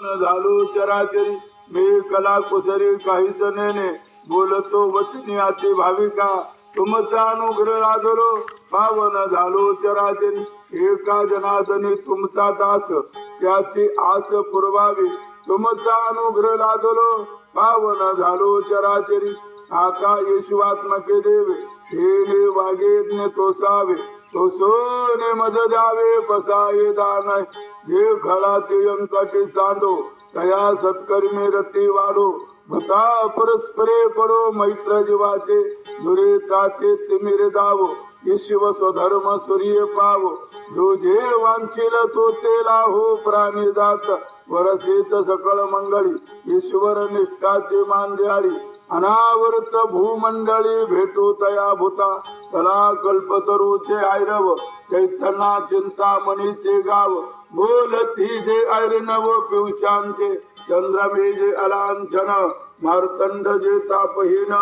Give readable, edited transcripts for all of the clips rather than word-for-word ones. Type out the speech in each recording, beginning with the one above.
न झालो चराचरी मी कला कुसरी काहीच नेने बोलतो वचनी आते भाविका तुमचा अनुग्रह लादलो पावन झालो चराचरी एका जनार्दनी तुमचा दास त्याची आस पुरवावी तुमचा अनुग्रह लादलो पावन झालो चराचरी आका येशुआत्मके देवे हे वागेज्ञ तोसावे तो सोने मज जावे पसाये दान जे खळाचे अंकटी सांडो तया सत्कर्मे रती वाढो भता परस्परे पडो मैत्र जीवाचे दुरेताचे तिमिरे दावो ईश्व स्वधर्म सूर्य पावो जो जे वांछिल तो तेला हो प्राणी जात वरसेत सकळ मंगळी ईश्वर निष्ठाचे मांद्याळी अनावर्त भूमंडळी भेटो तया भूता कला कल्पतरूचे ऐरव चैतन्या चिंतामणीचे गाव बोलती जे ऐरनव पिवशांचे चंद्रमे जे अलांछन मार्तंड जे तापहीन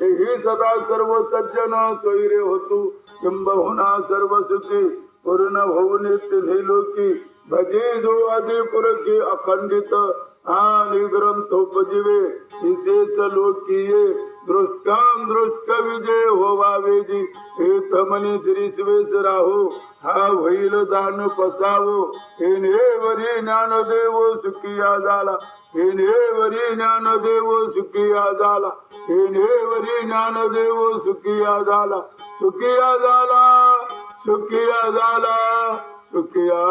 ही सदा सर्व सज्जन सोयरे होतू किंबहुना सर्व सुखी पूर्ण होऊन लोकी भजे जो आदि पुरखी अखंडित आणि ग्रंथोपजीवे विशेष लोकीये दृष्टान दृष्ट विजय होवावे जी हे मनी श्रीश्वेश राहो हा होईल दान पसावो हे वरी ज्ञानदेव सुखिया झाला हे वरी ज्ञानदेव सुखिया झाला हे वरी ज्ञानदेव सुखिया झाला सुखिया झाला सुखिया झाला सुखिया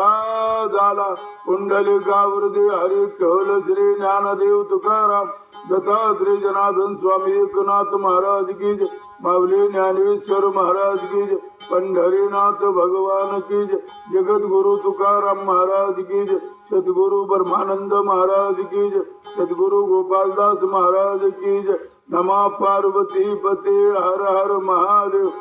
झाला कुंडलिकावृती हरी ठोल श्री ज्ञानदेव तुकाराम दत्तात्रय जनार्दन स्वामी एकनाथ महाराज की जय माऊली ज्ञानेश्वर महाराज की जय पंढरीनाथ भगवान की जय जगद्गुरु तुकाराम महाराज की जय सद्गुरु ब्रह्मानंद महाराज की जय सद्गुरु गोपालदास महाराज की जय नमः पार्वती पते हर हर महादेव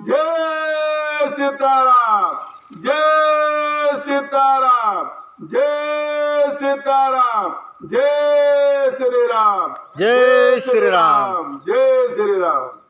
जय सीताराम जय सीताराम जय सीताराम जय श्री राम जय श्री राम जय श्री राम।